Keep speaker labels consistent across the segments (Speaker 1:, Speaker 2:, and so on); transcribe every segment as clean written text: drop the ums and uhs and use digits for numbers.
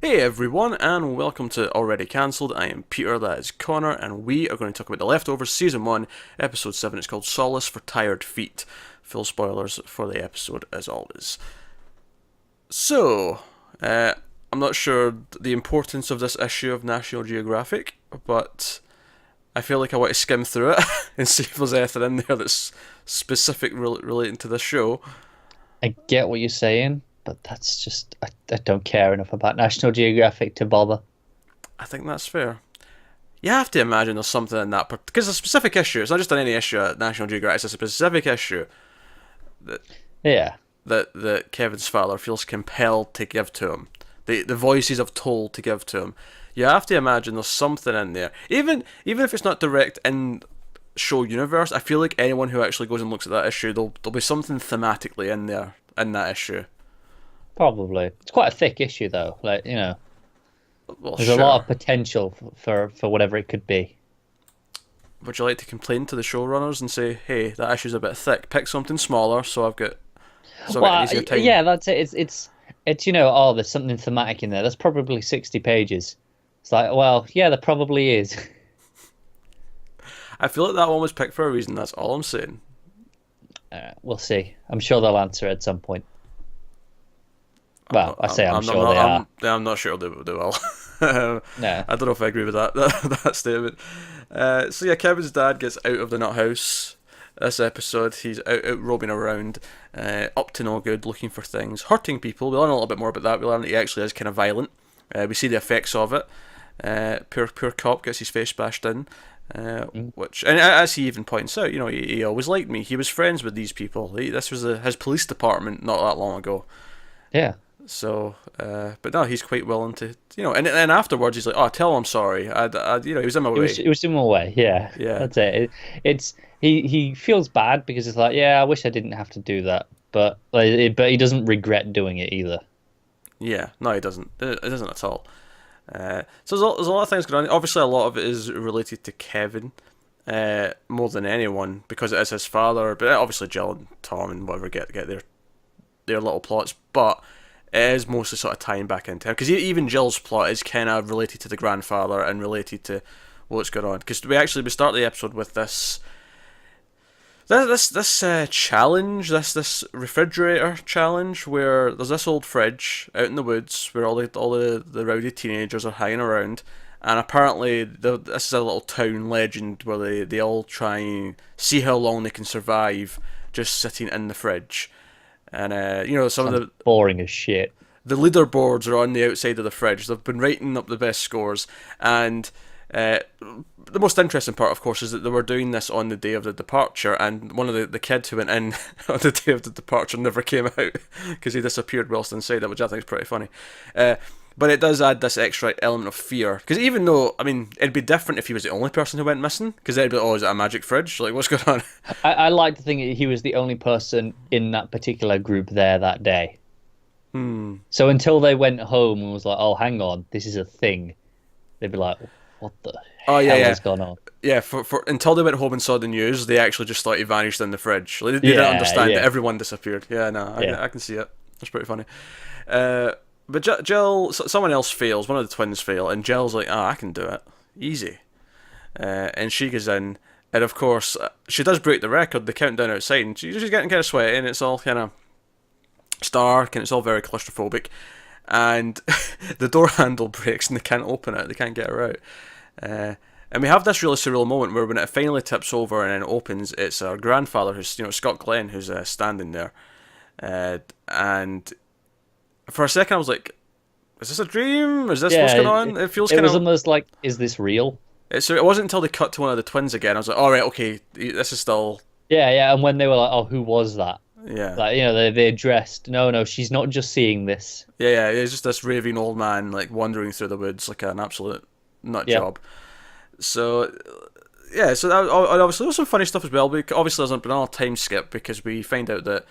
Speaker 1: Hey everyone, and welcome to Already Cancelled. I am Peter, that is Connor, and we are going to talk about The Leftovers Season 1, Episode 7. It's called Solace for Tired Feet. Full spoilers for the episode, as always. So, I'm not sure the importance of this issue of National Geographic, but I feel like I want to skim through it and see if there's anything in there that's specific relating to this show.
Speaker 2: I get what you're saying, but that's just I don't care enough about National Geographic to bother.
Speaker 1: I think that's fair. You have to imagine there's something in that, because it's a specific issue. It's not just on any issue at National Geographic. It's a specific issue that
Speaker 2: Yeah.
Speaker 1: that Kevin's father feels compelled to give to him. The voices have told to give to him. You have to imagine there's something in there. Even if it's not direct in show universe, I feel like anyone who actually goes and looks at that issue, there'll be something thematically in there in that issue.
Speaker 2: Probably. It's quite a thick issue though.
Speaker 1: Well,
Speaker 2: There's
Speaker 1: sure.
Speaker 2: a lot of potential for whatever it could be.
Speaker 1: Would you like to complain to the showrunners and say, "Hey, that issue's a bit thick. Pick something smaller, so I've got an easier time."
Speaker 2: Yeah, that's it. It's there's something thematic in there. That's probably 60 pages. It's like, well, yeah, there probably is.
Speaker 1: I feel like that one was picked for a reason. That's all I'm saying.
Speaker 2: We'll see. I'm sure they'll answer at some point. Well, I'm sure
Speaker 1: not,
Speaker 2: they are.
Speaker 1: I'm not sure they will.
Speaker 2: No.
Speaker 1: I don't know if I agree with that statement. So yeah, Kevin's dad gets out of the nut house this episode. He's out roaming around, up to no good, looking for things, hurting people. We learn a little bit more about that. We learn that he actually is kind of violent. We see the effects of it. Poor cop gets his face bashed in. Which, and as he even points out, he always liked me. He was friends with these people. This was his police department not that long ago.
Speaker 2: Yeah.
Speaker 1: So, but no, he's quite willing to, and afterwards he's like, "Oh, tell him I'm sorry. He was in my way."
Speaker 2: It was in my way. Yeah.
Speaker 1: Yeah.
Speaker 2: That's it. It's he feels bad because it's like, yeah, I wish I didn't have to do that, but he doesn't regret doing it either.
Speaker 1: Yeah, no, he doesn't. It doesn't at all. So there's a lot of things going on. Obviously, a lot of it is related to Kevin, more than anyone, because it is his father. But obviously, Jill and Tom and whatever get their little plots, but it is mostly sort of tying back into him, because even Jill's plot is kind of related to the grandfather and related to what's going on. Because we start the episode with this challenge, this refrigerator challenge, where there's this old fridge out in the woods where all the rowdy teenagers are hanging around, and apparently this is a little town legend where they all try and see how long they can survive just sitting in the fridge. And some of the
Speaker 2: boring as shit.
Speaker 1: The leaderboards are on the outside of the fridge. They've been writing up the best scores, and the most interesting part, of course, is that they were doing this on the day of the departure, and one of the kids who went in on the day of the departure never came out because he disappeared whilst inside it, which I think is pretty funny. But it does add this extra element of fear, because even though, I mean, it'd be different if he was the only person who went missing, because they'd be like, "Oh, is it a magic fridge? Like, what's going on?"
Speaker 2: I like to think he was the only person in that particular group there that day. So until they went home and was like, "Oh, hang on, this is a thing," they'd be like, "What the hell has gone on?"
Speaker 1: Yeah, for until they went home and saw the news, they actually just thought he vanished in the fridge. Like, they didn't understand that everyone disappeared. Yeah, no, I can see it. That's pretty funny. But Jill, someone else fails. One of the twins fail, and Jill's like, "I can do it, easy." And she goes in, and of course, she does break the record. The countdown outside, and she's getting kind of sweaty, and it's all kind of stark, and it's all very claustrophobic. And the door handle breaks, and they can't open it. They can't get her out. And we have this really surreal moment where when it finally tips over and then opens, it's our grandfather, who's Scott Glenn, who's standing there, and for a second I was like, "Is this a dream? Is this what's going on?" It feels kind of.
Speaker 2: It was almost like, "Is this real?"
Speaker 1: So it wasn't until they cut to one of the twins again. I was like, "All right, okay, this is still."
Speaker 2: Yeah, and when they were like, "Oh, who was that?"
Speaker 1: Yeah.
Speaker 2: Like, they addressed, no, she's not just seeing this.
Speaker 1: Yeah, it's just this raving old man like wandering through the woods like an absolute nut job. So, yeah, so that obviously there was some funny stuff as well. But obviously there's been a time skip because we find out that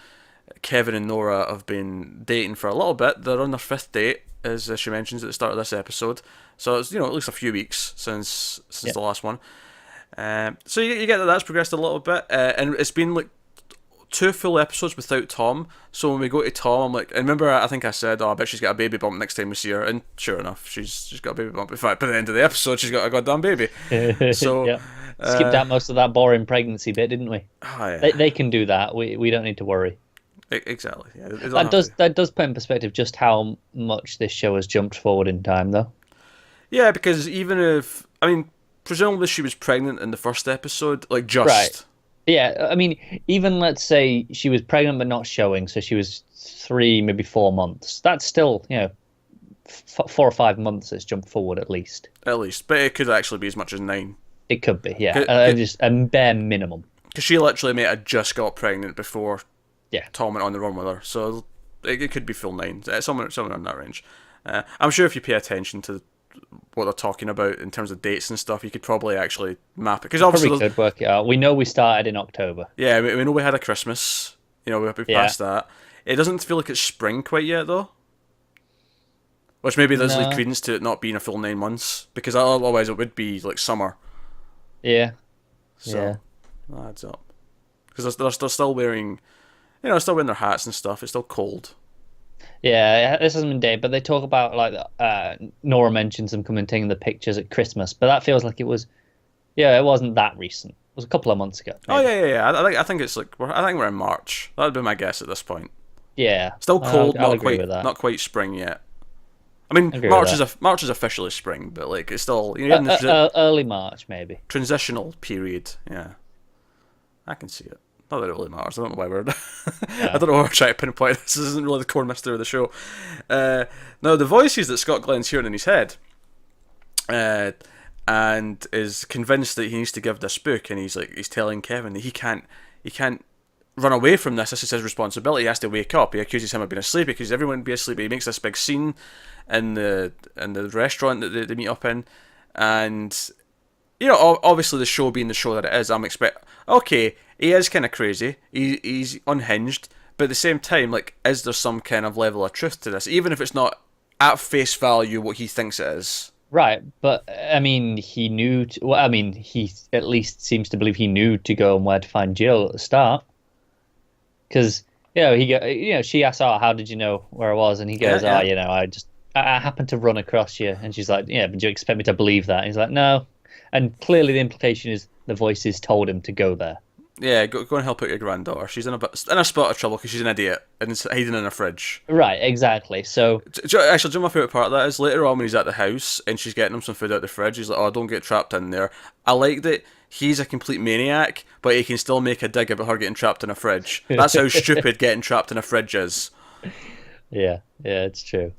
Speaker 1: Kevin and Nora have been dating for a little bit. They're on their 5th date, as she mentions at the start of this episode. So it's at least a few weeks since the last one. So you get that that's progressed a little bit, and it's been like 2 full episodes without Tom. So when we go to Tom, I'm like, I remember I think I said, "Oh, I bet she's got a baby bump next time we see her," and sure enough, she's got a baby bump. In fact, by the end of the episode, she's got a goddamn baby. So
Speaker 2: yeah, skipped out most of that boring pregnancy bit, didn't we?
Speaker 1: Oh, yeah.
Speaker 2: They can do that. We don't need to worry.
Speaker 1: Exactly. Yeah,
Speaker 2: that does put in perspective just how much this show has jumped forward in time, though.
Speaker 1: Yeah, because even if presumably she was pregnant in the first episode, like just.
Speaker 2: Right. Yeah, I mean, even let's say she was pregnant but not showing, so she was 3, maybe 4 months. That's still, 4 or 5 months it's jumped forward at least.
Speaker 1: At least, but it could actually be as much as 9.
Speaker 2: It could be, yeah. Just a bare minimum.
Speaker 1: Because she literally had just got pregnant before Tom went on the run with her, so it could be full 9. Somewhere in that range. I'm sure if you pay attention to what they're talking about in terms of dates and stuff, you could probably actually map it. Because obviously
Speaker 2: probably could work it out. We know we started in October.
Speaker 1: Yeah, we know we had a Christmas. We passed that. It doesn't feel like it's spring quite yet, though. Which maybe there's like credence to it not being a full 9 months, because otherwise it would be like summer.
Speaker 2: Yeah.
Speaker 1: So that adds up. Because they're still wearing, still wearing their hats and stuff. It's still cold.
Speaker 2: Yeah, this hasn't been day, but they talk about like Nora mentions them coming and taking the pictures at Christmas, but that feels like it was, it wasn't that recent. It was a couple of months ago. Maybe.
Speaker 1: Oh yeah. I think it's like I think we're in March. That'd be my guess at this point.
Speaker 2: Yeah,
Speaker 1: still cold,
Speaker 2: I'll agree with that.
Speaker 1: Not quite spring yet. I mean, March is officially spring, but like it's still
Speaker 2: early March maybe.
Speaker 1: Transitional period. Yeah, I can see it. Not that it really matters. I don't know why we're. I don't know why we're trying to pinpoint this. This isn't really the core mystery of the show. Now, the voices that Scott Glenn's hearing in his head, and is convinced that he needs to give this book, and he's telling Kevin that he can't run away from this. This is his responsibility. He has to wake up. He accuses him of being asleep because everyone would be asleep. He makes this big scene in the restaurant that they meet up in, and obviously the show being the show that it is, okay, he is kind of crazy. He's unhinged, but at the same time, like, is there some kind of level of truth to this, even if it's not at face value what he thinks it is?
Speaker 2: Right, but I mean, he knew. He at least seems to believe he knew to go and where to find Jill at the start, because she asks, "Oh, how did you know where I was?" And he goes, I happened to run across you," and she's like, "Yeah, but do you expect me to believe that?" And he's like, "No," and clearly the implication is the voices told him to go there.
Speaker 1: Yeah, go and help out your granddaughter. She's in a spot of trouble because she's an idiot and it's hiding in a fridge.
Speaker 2: Right, exactly. So
Speaker 1: actually, my favourite part of that is later on when he's at the house and she's getting him some food out the fridge. He's like, "Oh, don't get trapped in there." I like that he's a complete maniac, but he can still make a dig about her getting trapped in a fridge. That's how stupid getting trapped in a fridge is.
Speaker 2: Yeah, it's true.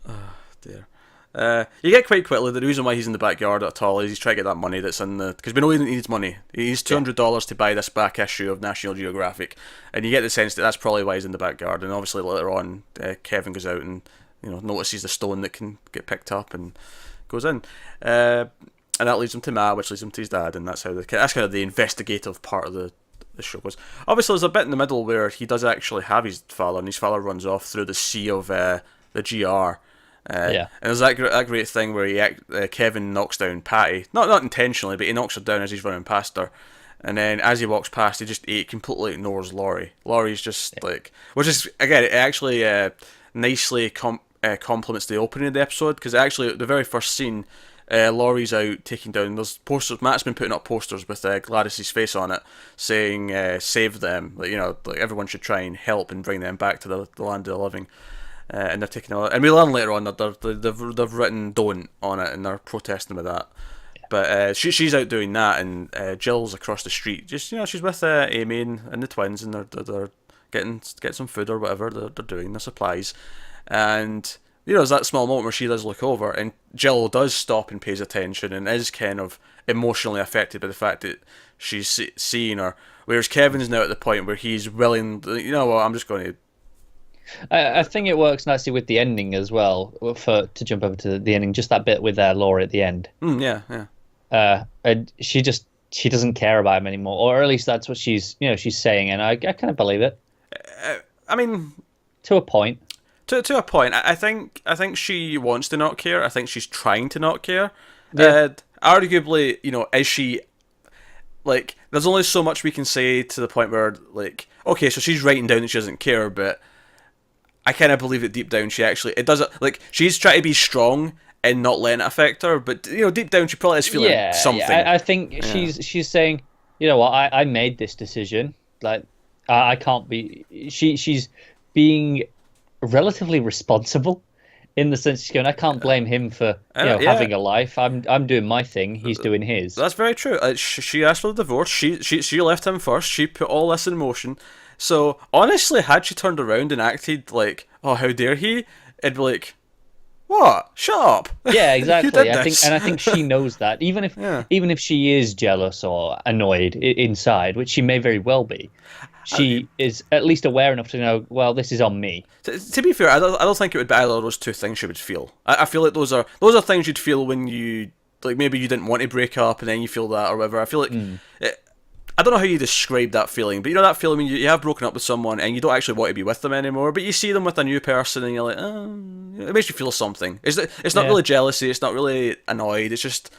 Speaker 1: Oh, dear. You get quite quickly the reason why he's in the backyard at all is he's trying to get that money that's in the, because we know he needs money. He needs $200 to buy this back issue of National Geographic, and you get the sense that that's probably why he's in the backyard. And obviously later on, Kevin goes out and notices the stone that can get picked up and goes in, and that leads him to Ma, which leads him to his dad, and that's kind of the investigative part of the show goes. Obviously, there's a bit in the middle where he does actually have his father, and his father runs off through the sea of the GR. And there's that great thing where Kevin knocks down Patty, not intentionally, but he knocks her down as he's running past her, and then as he walks past, he completely ignores Laurie. Laurie's just like, which is again, it actually nicely complements the opening of the episode, because actually the very first scene, Laurie's out taking down those posters. Matt's been putting up posters with Gladys's face on it, saying "Save them," like everyone should try and help and bring them back to the land of the living. And they're taking and we learn later on that they've written "don't" on it, and they're protesting with that. Yeah. But she's out doing that, and Jill's across the street. Just she's with Amy and the twins, and they're getting some food or whatever they're doing, the supplies. And there's that small moment where she does look over, and Jill does stop and pays attention, and is kind of emotionally affected by the fact that she's seeing her. Whereas Kevin's now at the point where he's willing, I'm just going to.
Speaker 2: I think it works nicely with the ending as well. To jump over to the ending, just that bit with Laurie at the end.
Speaker 1: Yeah.
Speaker 2: And she doesn't care about him anymore, or at least that's what she's saying, and I kind of believe it.
Speaker 1: I mean,
Speaker 2: to a point.
Speaker 1: To a point, I think she wants to not care. I think she's trying to not care.
Speaker 2: Yeah.
Speaker 1: Arguably, is she? like, there's only so much we can say to the point where, like, okay, so she's writing down that she doesn't care, but I kind of believe that deep down she actually, it doesn't, like, she's trying to be strong and not letting it affect her, but, deep down she probably is feeling something.
Speaker 2: Yeah, I think she's saying, you know what, I made this decision, like, I can't be, she's being relatively responsible. In the sense, she's going, I can't blame him for having a life. I'm doing my thing. He's doing his.
Speaker 1: That's very true. She asked for the divorce. She left him first. She put all this in motion. So honestly, had she turned around and acted like, "Oh, how dare he?" It'd be like, "What? Shut up!"
Speaker 2: Yeah, exactly. I think she knows that. Even if she is jealous or annoyed inside, which she may very well be, she is at least aware enough to know, well, this is on me.
Speaker 1: To be fair, I don't think it would be either of those two things she would feel. I feel like those are things you'd feel when you, like, maybe you didn't want to break up and then you feel that or whatever. I feel like I don't know how you describe that feeling, but that feeling when you have broken up with someone and you don't actually want to be with them anymore, but you see them with a new person and you're like, it makes you feel something. It's not really jealousy. It's not really annoyed. It's just.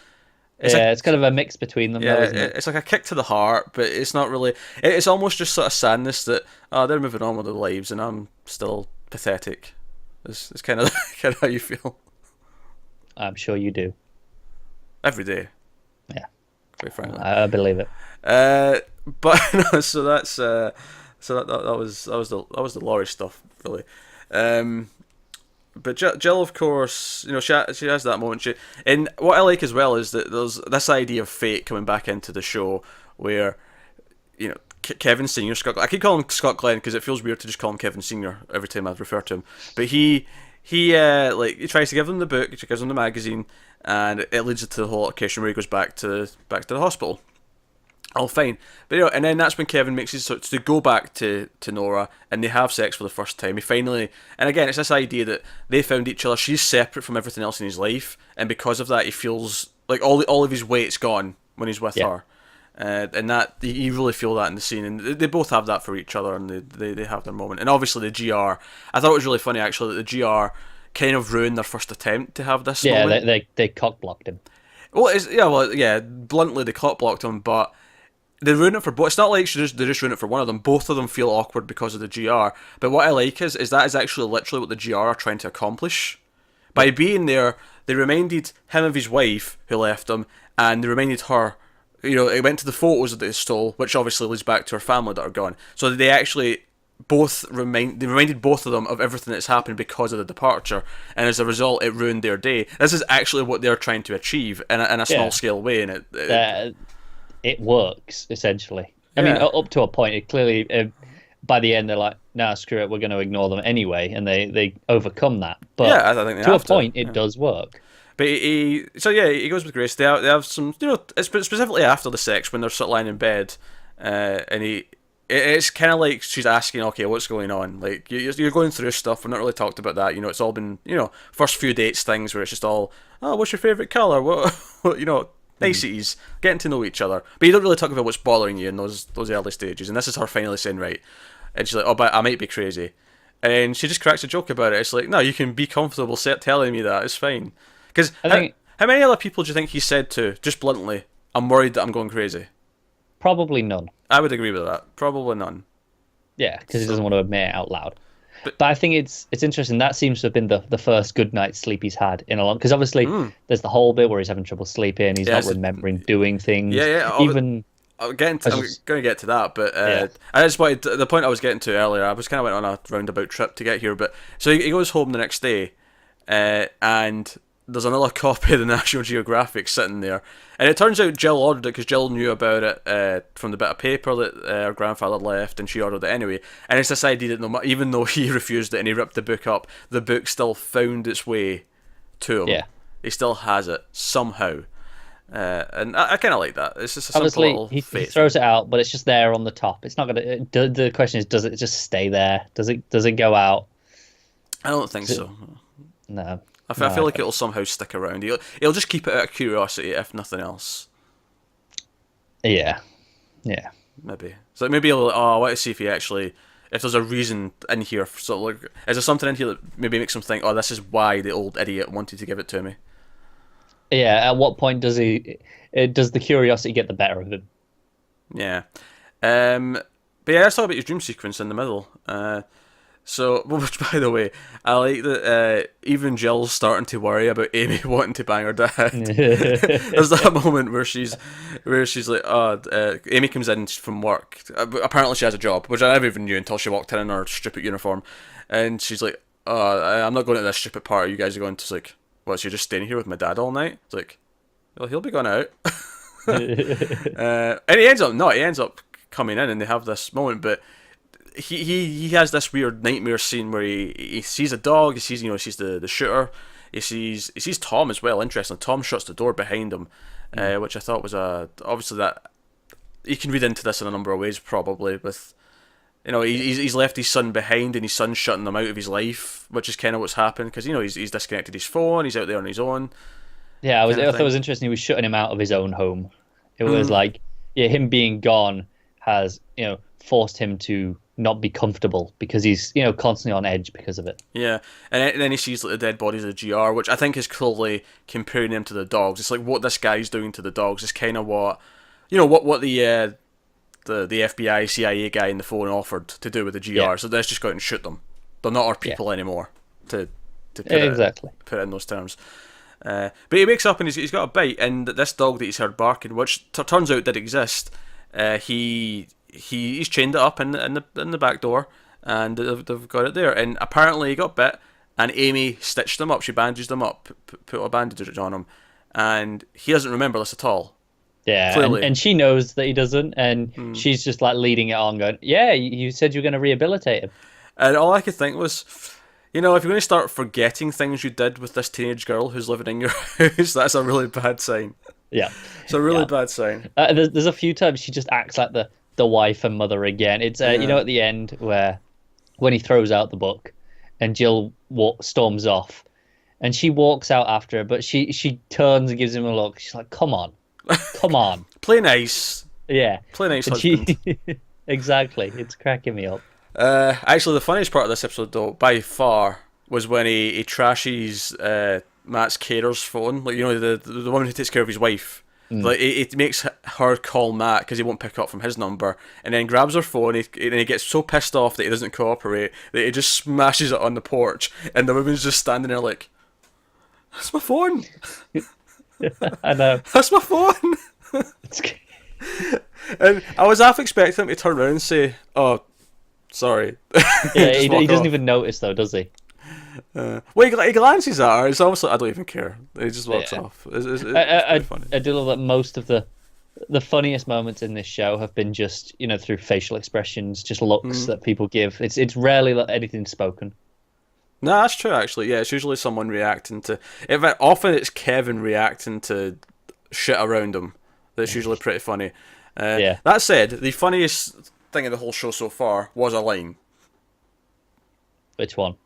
Speaker 2: It's kind of a mix between them, though, isn't it?
Speaker 1: It's like a kick to the heart, but it's not really. It's almost just sort of sadness that they're moving on with their lives and I'm still pathetic. It's kind of how you feel.
Speaker 2: I'm sure you do.
Speaker 1: Every day.
Speaker 2: Yeah.
Speaker 1: Quite frankly.
Speaker 2: I believe it.
Speaker 1: But no, so that's that was the Laurie stuff, really. But Jill, of course, she has that moment. And what I like as well is that there's this idea of fate coming back into the show, where, Kevin Senior, Scott. I keep calling him Scott Glenn because it feels weird to just call him Kevin Senior every time I refer to him. But he tries to give them the book, he gives them the magazine, and it leads to the whole occasion where he goes back to the hospital. All fine, but and then that's when Kevin makes his to go back to Nora, and they have sex for the first time. He finally, and again, it's this idea that they found each other. She's separate from everything else in his life, and because of that, he feels like all of his weight's gone when he's with her, and that you really feel that in the scene, and they both have that for each other, and they have their moment. And obviously the GR, I thought it was really funny actually that the GR kind of ruined their first attempt to have this.
Speaker 2: Yeah,
Speaker 1: moment.
Speaker 2: they cock blocked him.
Speaker 1: Bluntly they cock blocked him, but. They ruin it for both. It's not like they just ruin it for one of them. Both of them feel awkward because of the GR. But what I like is that is actually literally what the GR are trying to accomplish. By being there, they reminded him of his wife who left him, and they reminded her. It went to the photos that they stole, which obviously leads back to her family that are gone. So they actually reminded both of them of everything that's happened because of the departure, and as a result, it ruined their day. This is actually what they're trying to achieve in a small scale way, and
Speaker 2: it works, essentially. I mean, up to a point, it clearly, by the end, they're like, nah, screw it, we're going to ignore them anyway, and they overcome that. But
Speaker 1: I think they
Speaker 2: to a point, it does work.
Speaker 1: But he goes with Grace. They have some, specifically after the sex, when they're sort of lying in bed, and it's kind of like she's asking, okay, what's going on? Like, you're going through stuff, we've not really talked about that, it's all been, first few dates things where it's just all, oh, what's your favourite colour? What niceties, getting to know each other, but you don't really talk about what's bothering you in those early stages. And this is her finally saying, right, and she's like, oh, but I might be crazy, and she just cracks a joke about it. It's like, no, you can be comfortable telling me that, it's fine. Because how many other people do you think he said to, just bluntly, I'm worried that I'm going crazy?
Speaker 2: Probably none.
Speaker 1: I would agree with that. Probably none.
Speaker 2: Yeah, because he doesn't want to admit it out loud. But I think it's interesting. That seems to have been the first good night's sleep he's had in a long. Because obviously there's the whole bit where he's having trouble sleeping. He's not remembering doing things. Even
Speaker 1: I'm going to get to that, but I just wanted the point I was getting to earlier. I was kind of went on a roundabout trip to get here, but so he goes home the next day, and there's another copy of the National Geographic sitting there, and it turns out Jill ordered it because Jill knew about it from the bit of paper that her grandfather left, and she ordered it anyway. And it's this idea that even though he refused it and he ripped the book up, the book still found its way to him. Yeah, he still has it somehow. And I kind of like that. It's just a simple little
Speaker 2: he throws it out, but it's just there on the top. It's not gonna. The question is, does it just stay there? Does it go out?
Speaker 1: I don't think so.
Speaker 2: No.
Speaker 1: I feel like it'll somehow stick around. He'll just keep it out of curiosity, if nothing else.
Speaker 2: Yeah.
Speaker 1: Maybe. So maybe I want to see if there's a reason in here. So like, is there something in here that maybe makes him think, oh, this is why the old idiot wanted to give it to me?
Speaker 2: Yeah. At what point does the curiosity get the better of him?
Speaker 1: Yeah. But yeah, let's talk about your dream sequence in the middle. So, which by the way, I like that even Jill's starting to worry about Amy wanting to bang her dad. There's that moment where she's like, Amy comes in from work. Apparently she has a job, which I never even knew until she walked in her stupid uniform. And she's like, I'm not going to this stupid party. You guys are going to. It's like, what, so you're just staying here with my dad all night? It's like, well, he'll be going out. And he ends up coming in and they have this moment, but he has this weird nightmare scene where he sees a dog, he sees the shooter, he sees Tom as well. Interesting, Tom shuts the door behind him, which I thought was obviously that you can read into this in a number of ways, probably with he's left his son behind and his son's shutting him out of his life, which is kind of what's happened because he's disconnected his phone, he's out there on his own.
Speaker 2: Yeah, I thought it was interesting. He was shutting him out of his own home. It was like, him being gone has forced him to not be comfortable because he's constantly on edge because of it.
Speaker 1: Yeah, and then he sees like the dead bodies of the GR, which I think is clearly comparing them to the dogs. It's like what this guy's doing to the dogs is kind of what the FBI CIA guy in the phone offered to do with the GR. Yeah. So let's just go out and shoot them. They're not our people anymore. To put it in those terms. But he wakes up and he's got a bite, and this dog that he's heard barking, which turns out did exist, he's chained it up in the back door, and they've got it there. And apparently he got bit, and Amy stitched him up. She bandaged him up, put a bandage on him, and he doesn't remember this at all.
Speaker 2: Yeah, and she knows that he doesn't, and she's just like leading it on, going, "Yeah, you said you were going to rehabilitate him." And
Speaker 1: all I could think was, if you're going to start forgetting things you did with this teenage girl who's living in your house, that's a really bad sign.
Speaker 2: Yeah.
Speaker 1: It's a really bad sign.
Speaker 2: There's a few times she just acts like the wife and mother again. It's, at the end when he throws out the book and Jill storms off and she walks out after her, but she turns and gives him a look. She's like, come on.
Speaker 1: Play nice.
Speaker 2: Yeah.
Speaker 1: Play nice, husband.
Speaker 2: Exactly. It's cracking me up.
Speaker 1: Actually, the funniest part of this episode, though, by far, was when he trashes Matt's carer's phone. Like, the woman who takes care of his wife. Like, it makes her call Matt because he won't pick up from his number, and then grabs her phone, and he gets so pissed off that he doesn't cooperate that he just smashes it on the porch, and the woman's just standing there like, that's my phone.
Speaker 2: I know.
Speaker 1: That's my phone. And I was half expecting him to turn around and say, oh, sorry.
Speaker 2: Yeah, he doesn't even notice though, does he?
Speaker 1: Well, he glances at her. It's almost like, I don't even care. He just walks off. It's funny.
Speaker 2: I do love that most of the funniest moments in this show have been just through facial expressions, just looks that people give. It's rarely anything spoken.
Speaker 1: No, that's true. Actually, yeah, it's usually someone reacting to. Often it's Kevin reacting to shit around him. That's usually pretty funny. That said, the funniest thing in the whole show so far was a line.
Speaker 2: Which one?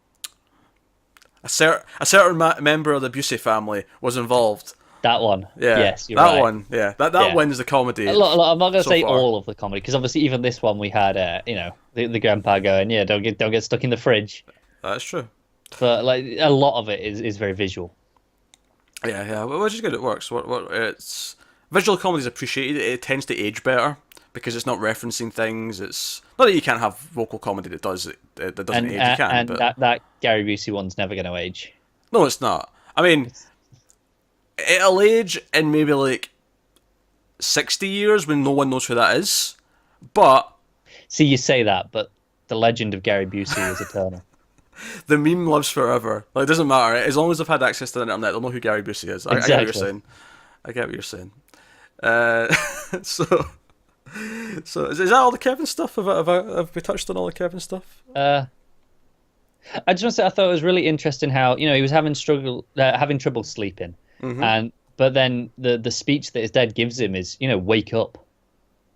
Speaker 1: A certain member of the Busey family was involved.
Speaker 2: That one.
Speaker 1: Yeah.
Speaker 2: Yes, you're right.
Speaker 1: That one. Yeah. That wins the comedy.
Speaker 2: I'm not going to say all of the comedy because obviously even this one we had the grandpa going, don't get stuck in the fridge.
Speaker 1: That's true.
Speaker 2: But like a lot of it is very visual.
Speaker 1: Yeah, which is good. It works. It's visual comedy is appreciated. It tends to age better because it's not referencing things. It's not that you can't have vocal comedy that doesn't age. You can,
Speaker 2: but that Gary Busey one's never going to age.
Speaker 1: No, it's not. I mean, it'll age in maybe like 60 years when no one knows who that is. But
Speaker 2: see, you say that, but the legend of Gary Busey is eternal.
Speaker 1: The meme lives forever. Like, it doesn't matter. As long as they've had access to the internet, they'll know who Gary Busey is. I get what you're saying. I get what you're saying. So is that all the Kevin stuff? Have we touched on all the Kevin stuff?
Speaker 2: I just want to say I thought it was really interesting how he was having trouble sleeping, but then the speech that his dad gives him is wake up.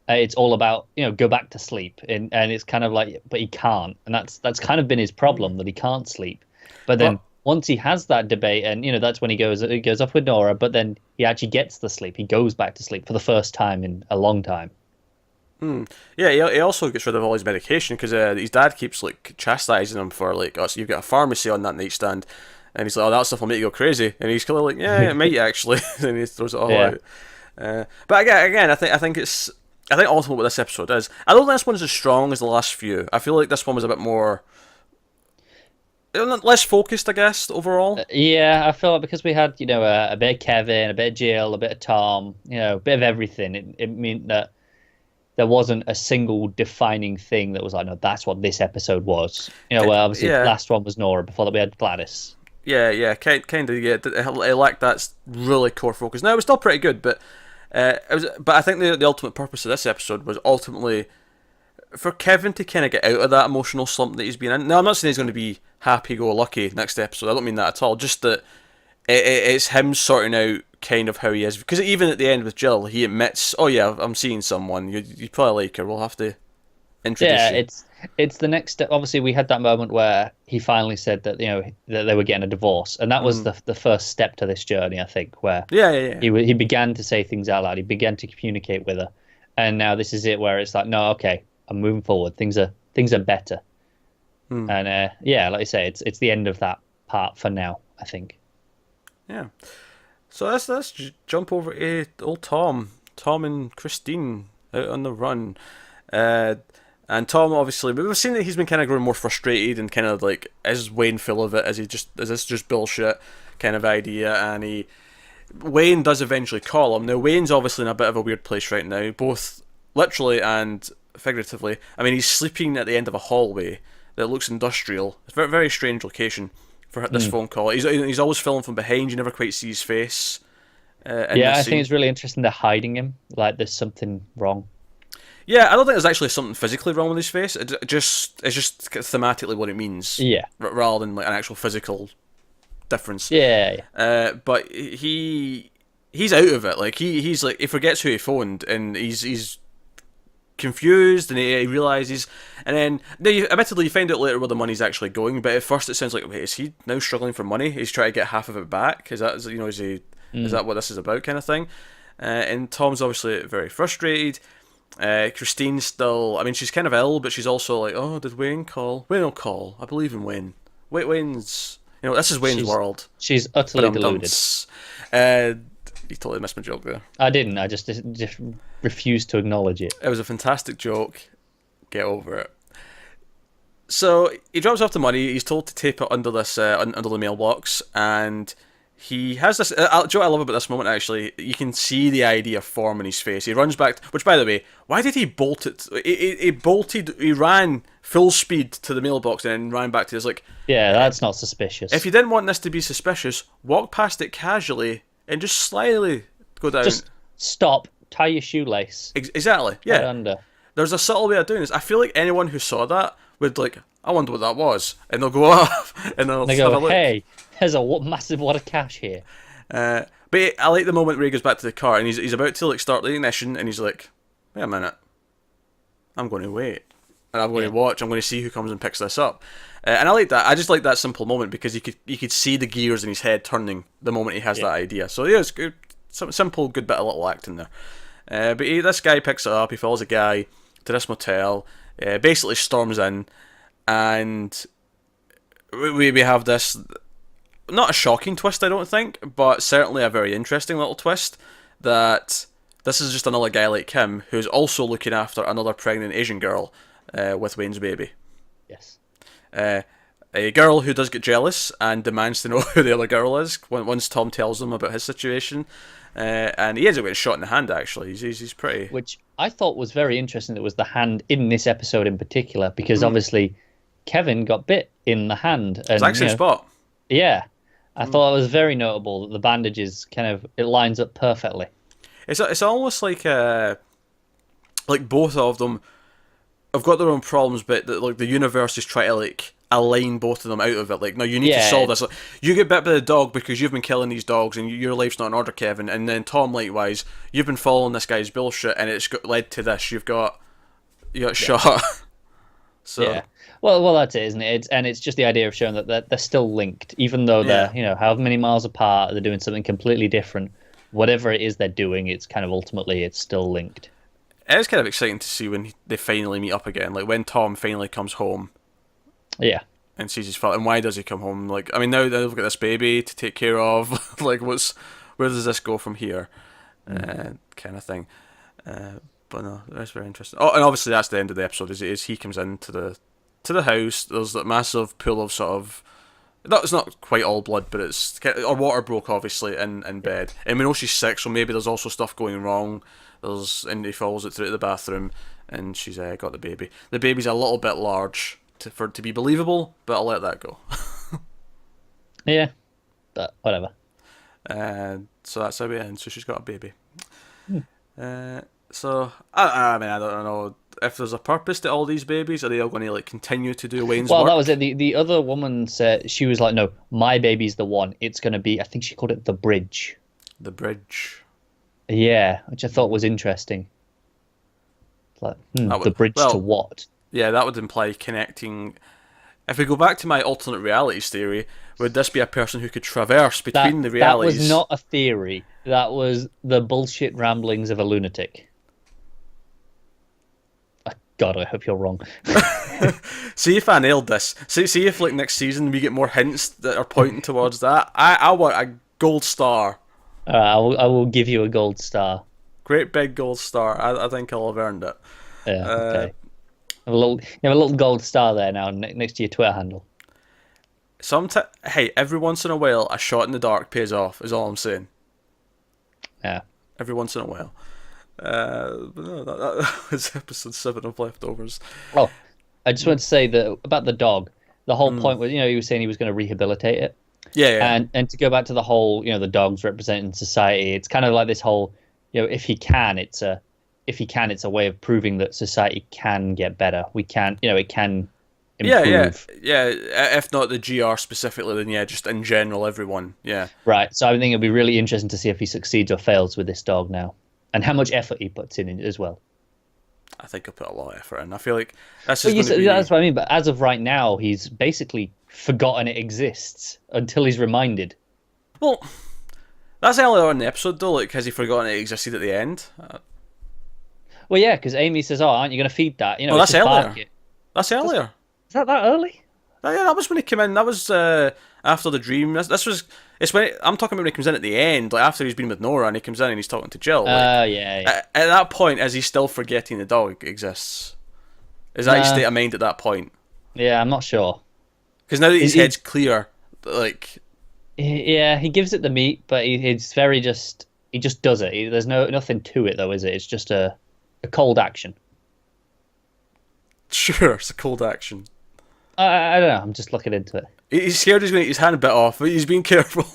Speaker 2: It's all about go back to sleep, and it's kind of like, but he can't, and that's kind of been his problem, that he can't sleep. But then once he has that debate, and that's when he goes off with Nora, but then he actually gets the sleep. He goes back to sleep for the first time in a long time.
Speaker 1: Yeah, he also gets rid of all his medication because his dad keeps like chastising him for like, oh, so you've got a pharmacy on that nightstand, and he's like, oh, that stuff will make you go crazy, and he's kind of like, yeah, it might actually, and he throws it all out. But again, I think it's I think ultimately what this episode is, I don't think this one's as strong as the last few. I feel like this one was a bit more, less focused, I guess, overall.
Speaker 2: Yeah, I feel like because we had, a bit of Kevin, a bit of Jill, a bit of Tom, a bit of everything, it meant that there wasn't a single defining thing that was like, no, that's what this episode was. Where obviously the last one was Nora, before that we had Gladys.
Speaker 1: Yeah, kind of, yeah. It lacked that really core focus. Now, it was still pretty good, but but I think the ultimate purpose of this episode was ultimately for Kevin to kind of get out of that emotional slump that he's been in. Now, I'm not saying he's going to be happy-go-lucky next episode. I don't mean that at all. Just that it's him sorting out kind of how he is. Because even at the end with Jill, he admits, "Oh yeah, I'm seeing someone. You probably like her. We'll have to introduce you."
Speaker 2: Yeah, it's the next step. Obviously, we had that moment where he finally said that that they were getting a divorce, and that was the first step to this journey, I think, where he began to say things out loud. He began to communicate with her, and now this is it where it's like, no, okay, I'm moving forward. Things are better, and like I say, it's the end of that part for now, I think.
Speaker 1: Yeah. So let's jump over to old Tom and Christine out on the run. And Tom, obviously, we've seen that he's been kind of growing more frustrated and kind of like, is Wayne full of it? Is this just bullshit kind of idea? And Wayne does eventually call him. Now, Wayne's obviously in a bit of a weird place right now, both literally and figuratively. I mean, he's sleeping at the end of a hallway that looks industrial. It's a very, very strange location for this phone call. He's always filmed from behind. You never quite see his face.
Speaker 2: I think it's really interesting they're hiding him. Like there's something wrong.
Speaker 1: Yeah, I don't think there's actually something physically wrong with his face. It's just thematically what it means.
Speaker 2: Yeah.
Speaker 1: Rather than like an actual physical difference.
Speaker 2: Yeah.
Speaker 1: But he's out of it. Like he's like, he forgets who he phoned, and he's confused, and he realizes, and then admittedly you find out later where the money's actually going. But at first it sounds like, wait, is he now struggling for money? He's trying to get half of it back. Is that what this is about, kind of thing? And Tom's obviously very frustrated. Christine's still, I mean, she's kind of ill, but she's also like, oh, did Wayne call? Wayne will call. I believe in Wayne. Wayne's, this is Wayne's world.
Speaker 2: She's utterly deluded.
Speaker 1: You totally missed my joke there.
Speaker 2: I didn't. I just refused to acknowledge it.
Speaker 1: It was a fantastic joke. Get over it. So he drops off the money. He's told to tape it under this under the mailbox, and he has this. What I love about this moment, actually, you can see the idea form in his face. He runs back. Which, by the way, why did he bolt it? He bolted. He ran full speed to the mailbox and then ran back to his like.
Speaker 2: Yeah, that's not suspicious.
Speaker 1: If you didn't want this to be suspicious, walk past it casually and just slyly go down.
Speaker 2: Just stop. Tie your shoelace.
Speaker 1: Exactly. Yeah.
Speaker 2: Right under.
Speaker 1: There's a subtle way of doing this. I feel like anyone who saw that would like, I wonder what that was, and they'll go off and they'll
Speaker 2: they
Speaker 1: have
Speaker 2: go,
Speaker 1: a look.
Speaker 2: Hey, there's a massive wad of cash here.
Speaker 1: But I like the moment where he goes back to the car and he's about to like start the ignition, and he's like, wait a minute, I'm going to wait, and I'm going to watch. I'm going to see who comes and picks this up. And I like that. I just like that simple moment because you could see the gears in his head turning the moment he has that idea. So yeah, it's good. Some simple, good bit of little acting there. But this guy picks it up. He follows a guy to this motel. Basically storms in, and we have this, not a shocking twist, I don't think, but certainly a very interesting little twist, that this is just another guy like him who's also looking after another pregnant Asian girl with Wayne's baby.
Speaker 2: Yes.
Speaker 1: A girl who does get jealous and demands to know who the other girl is once Tom tells them about his situation. And he ends up getting shot in the hand, actually. He's pretty...
Speaker 2: Which I thought was very interesting. It was the hand in this episode in particular, because obviously Kevin got bit in the hand. And,
Speaker 1: exact same spot.
Speaker 2: Yeah. I thought it was very notable that the bandages it lines up perfectly.
Speaker 1: It's almost like both of them have got their own problems, but the universe is trying to like align both of them out of it. Like, no, you need to solve this. Like, you get bit by the dog because you've been killing these dogs and your life's not in order, Kevin. And then Tom, likewise, you've been following this guy's bullshit and it's led to this. You got shot. So
Speaker 2: yeah. Well, that's it, isn't it? It's just the idea of showing that they're still linked, even though they're however many miles apart. They're doing something completely different. Whatever it is they're doing, it's kind of ultimately it's still linked.
Speaker 1: It is kind of exciting to see when they finally meet up again. Like when Tom finally comes home.
Speaker 2: Yeah.
Speaker 1: And sees his father. And why does he come home? Like, I mean, now they've got this baby to take care of. Like, where does this go from here? Kind of thing. But no, that's very interesting. Oh, and obviously that's the end of the episode. Is he comes into the house. There's that massive pool of sort of. It's not quite all blood, but it's her water broke obviously in bed, and we know she's sick, so maybe there's also stuff going wrong. And he follows it through to the bathroom, and she's got the baby. The baby's a little bit large for it to be believable, but I'll let that go.
Speaker 2: Yeah, but whatever.
Speaker 1: So that's how we end. So she's got a baby. So I mean, I don't know if there's a purpose to all these babies. Are they all going to like continue to do Wayne's work?
Speaker 2: Well, that was it. The other woman said, she was like, no, my baby's the one. It's going to be, I think she called it the bridge.
Speaker 1: The bridge.
Speaker 2: Yeah, which I thought was interesting. Like, the bridge to what?
Speaker 1: Yeah, that would imply connecting. If we go back to my alternate realities theory, would this be a person who could traverse between the realities?
Speaker 2: That was not a theory. That was the bullshit ramblings of a lunatic. God, I hope you're wrong.
Speaker 1: See if I nailed this. See if like next season we get more hints that are pointing towards that. I want a gold star.
Speaker 2: I will give you a gold star.
Speaker 1: Great big gold star. I think I'll have earned it.
Speaker 2: Yeah. Okay. You have a little gold star there now next to your Twitter handle.
Speaker 1: Hey, every once in a while, a shot in the dark pays off. Is all I'm saying.
Speaker 2: Yeah.
Speaker 1: Every once in a while. But no, that was episode 7 of Leftovers.
Speaker 2: Oh, I just want to say that about the dog. The whole point was, he was saying he was going to rehabilitate it.
Speaker 1: Yeah.
Speaker 2: And to go back to the whole, the dogs representing society. It's kind of like this whole, if he can, it's a way of proving that society can get better. We can, it can improve.
Speaker 1: Yeah. If not the GR specifically, then just in general, everyone. Yeah.
Speaker 2: Right. So I think it'll be really interesting to see if he succeeds or fails with this dog now. And how much effort he puts in as well.
Speaker 1: I think he'll put a lot of effort in. I feel like that's
Speaker 2: that's what I mean. But as of right now, he's basically forgotten it exists until he's reminded.
Speaker 1: Well, that's earlier on in the episode, though. Like, has he forgotten it existed at the end?
Speaker 2: Well, yeah, because Amy says, "Oh, aren't you going to feed that?"
Speaker 1: That's earlier. That's earlier.
Speaker 2: Is that early?
Speaker 1: Yeah, that was when he came in. That was after the dream. It's when I'm talking about when he comes in at the end, like after he's been with Nora and he comes in and he's talking to Jill.
Speaker 2: Yeah.
Speaker 1: At that point, is he still forgetting the dog exists? Is that his state of mind at that point?
Speaker 2: Yeah, I'm not sure.
Speaker 1: Because now that his head's clear, like.
Speaker 2: Yeah, he gives it the meat, but he's very he just does it. There's nothing to it though, is it? It's just a cold action.
Speaker 1: Sure, it's a cold action.
Speaker 2: I don't know. I'm just looking into it.
Speaker 1: He's scared he's going to get his hand bit off, but he's being careful.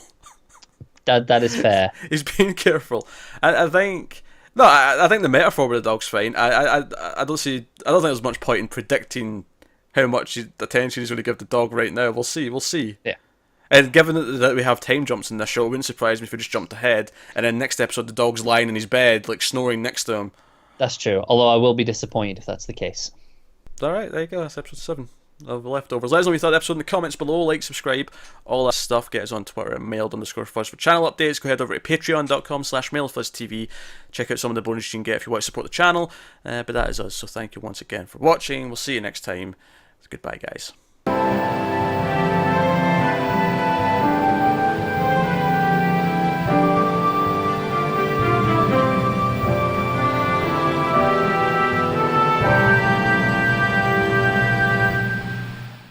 Speaker 2: That is fair.
Speaker 1: He's being careful. I think the metaphor with the dog's fine. I don't think there's much point in predicting how much attention he's going to give the dog right now. We'll see. Yeah. And given that we have time jumps in this show, it wouldn't surprise me if we just jumped ahead, and then next episode the dog's lying in his bed, like snoring next to him.
Speaker 2: That's true. Although I will be disappointed if that's the case.
Speaker 1: Alright, there you go. That's episode 7 of Leftovers. Let us know what you thought of the episode in the comments below. Like, subscribe, all that stuff. Get us on Twitter at mailed_fuzz for channel updates. Go head over to patreon.com/mailedfuzztv. Check out some of the bonuses you can get if you want to support the channel. But that is us. So thank you once again for watching. We'll see you next time. Goodbye, guys.